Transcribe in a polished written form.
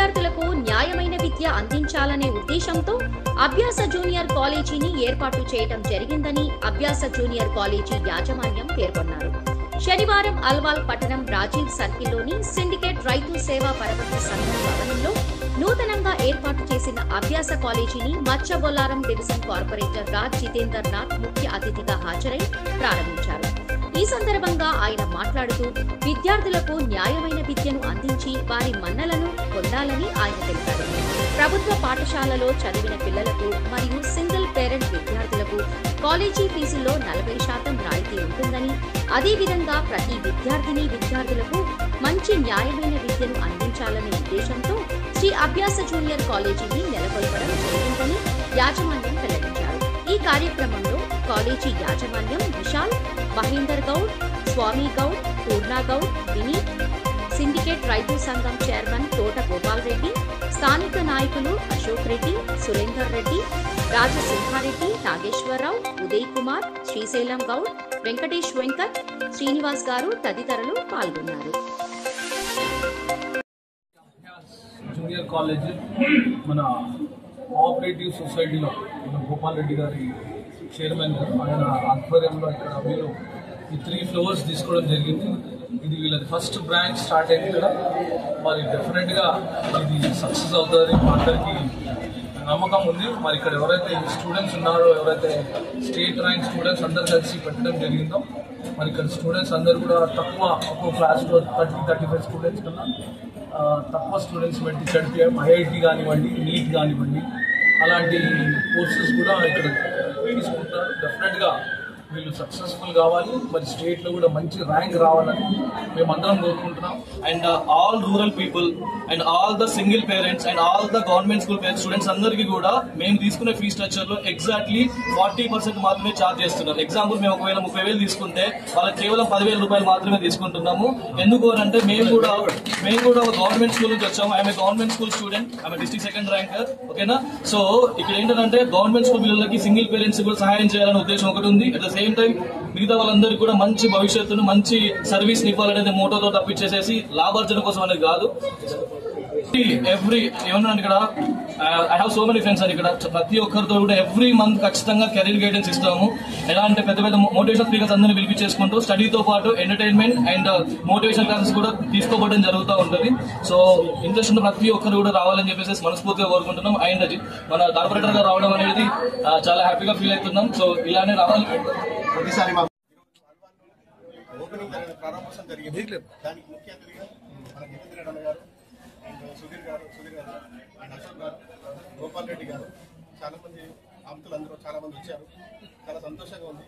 విద్యార్థులకు న్యాయమైన విద్య అందించాలనే ఉద్దేశంతో అభ్యాస జూనియర్ కాలేజీని ఏర్పాటు చేయడం జరిగిందని అభ్యాస జూనియర్ కాలేజీ యాజమాన్యం పేర్కొన్నారు. శనివారం అల్వాల్ పట్టణం రాజీవ్ సర్కిల్లోని సిండికేట్ రైతు సేవా పరపతి సంఘం భవనంలో నూతనంగా ఏర్పాటు చేసిన అభ్యాస కాలేజీని మచ్చబొల్లారం డివిజన్ కార్పొరేటర్ రాజ్ జితేందర్ నాథ్ ముఖ్య అతిథిగా హాజరై ప్రారంభించారు. ఈ సందర్భంగా ఆయన మాట్లాడుతూ విద్యార్థులకు న్యాయమైన విద్యను అందించి వారి మన్నలను పొందాలని ఆయన తెలిపారు. ప్రభుత్వ పాఠశాలలో చదివిన పిల్లలకు మరియు సింగిల్ పేరెంట్ విద్యార్థులకు కాలేజీ ఫీజుల్లో 40% రాయితీ ఉంటుందని, అదేవిధంగా ప్రతి విద్యార్థులకు మంచి న్యాయమైన విద్యను అందించాలనే ఉద్దేశంతో శ్రీ అభ్యాస జూనియర్ కాలేజీని నెలకొల్పడం జరిగిందని యాజమాన్యం వెల్లడించారు. ఈ కార్యక్రమంలో కాలేజీ యాజమాన్యం విశాల్, మహేందర్ గౌడ్, స్వామి గౌడ్, పూర్ణ గౌడ్, వినీత్, సిండికేట్ రైతు సంఘం చైర్మన్ తోట గోపాల్ రెడ్డి, స్థానిక నాయకులు అశోక్ రెడ్డి, సురేందర్ రెడ్డి, రాజసింహారెడ్డి, నాగేశ్వరరావు, ఉదయ్ కుమార్, శ్రీశైలం గౌడ్, వెంకటేష్ వెంకట్, శ్రీనివాస్ గారు తదితరులు పాల్గొన్నారు. జూనియర్ కాలేజ్ మన కోఆపరేటివ్ సొసైటీలో గోపాల్ రెడ్డి గారి చైర్మన్ గారు ఆయన ఆధ్వర్యంలో ఇక్కడ వీళ్ళు ఈ 3 ఫ్లోర్స్ తీసుకోవడం జరిగింది. ఇది వీళ్ళది ఫస్ట్ బ్రాంచ్ స్టార్ట్ అయింది ఇక్కడ. మరి డెఫినెట్గా ఇది సక్సెస్ అవుతుందని మా అందరికీ నమ్మకం ఉంది. మరి ఇక్కడ ఎవరైతే స్టూడెంట్స్ ఉన్నారో, ఎవరైతే స్టేట్ ర్యాంక్ స్టూడెంట్స్ అందరు కలిసి పెట్టడం జరిగిందో, మరి ఇక్కడ స్టూడెంట్స్ అందరూ కూడా ఒక్కో క్లాస్లో 30-35 స్టూడెంట్స్ కన్నా తక్కువ స్టూడెంట్స్ పెట్టి చదివాం. ఐఐటి కానివ్వండి, నీట్ కానివ్వండి, అలాంటి కోర్సెస్ కూడా ఇక్కడ తీసుకుంటారు. డెఫినెట్గా వీళ్ళు సక్సెస్ఫుల్ కావాలి, మరి స్టేట్లో కూడా మంచి ర్యాంక్ రావాలని మేమందరం కోరుకుంటున్నాం. And all rural people and all the single parents and all the government school students అందరికీ కూడా మేము తీసుకునే ఫీ స్ట్రక్చర్ లో ఎగ్జాక్ట్లీ 40% మాత్రమే ఛార్జ్ చేస్తున్నాం. ఎగ్జాంపుల్ మేము ఒకవేళ 30,000 తీసుకుంటే వాళ్ళకి కేవలం 10,000 రూపాయలు మాత్రమే తీసుకుంటున్నాము. ఎందుకు అంటే మేము కూడా ఒక గవర్నమెంట్ స్కూల్ నుంచి వచ్చాము. I'm government school student, I'm district second ranker. ఓకేనా? సో ఇక్కడ ఏంటంటే గవర్నమెంట్ స్కూల్ పిల్లలకి సింగిల్ పేరెంట్స్ కూడా సహాయం చేయాలనే ఉద్దేశం ఒకటి ఉంది. అట్ ద సేమ్ టైం మిగతా వాళ్ళందరికీ కూడా మంచి భవిష్యత్తును, మంచి సర్వీస్ ఇవ్వాలనేది మోటోతో తప్పించేసేసి లాభార్జన కోసం అనేది కాదు. ఏమన్నా ఇక్కడ I have so many friends అని ఇక్కడ ప్రతి ఒక్కరితో కూడా ఎవ్రీ మంత్ ఖచ్చితంగా కెరీర్ గైడెన్స్ ఇస్తాము. ఎలా అంటే పెద్ద పెద్ద మోటివేషన్ స్పీకర్స్ అందరినీ పిలిపించేసుకుంటూ స్టడీతో పాటు ఎంటర్టైన్మెంట్ అండ్ మోటివేషన్ క్లాసెస్ కూడా తీసుకోవడం జరుగుతూ ఉంటుంది. సో ఇంట్రెస్ట్ ఉన్న ప్రతి ఒక్కరు కూడా రావాలని చెప్పేసి మనస్ఫూర్తిగా కోరుకుంటున్నాం. అండ్ అది మన కార్పొరేటర్ గా రావడం అనేది చాలా హ్యాపీగా ఫీల్ అవుతున్నాం. సో ఇలానే రావాలి. ప్రారంభోత్సవం జరిగింది. దానికి ముఖ్య అతిథిగా మన జితేంద్ర రెడ్డి అన్న గారు అండ్ సుధీర్ గారు అండ్ అశోక్ గారు, గోపాల్ రెడ్డి గారు, చాలా మంది ఆప్తులు అందరూ చాలా మంది వచ్చారు. చాలా సంతోషంగా ఉంది.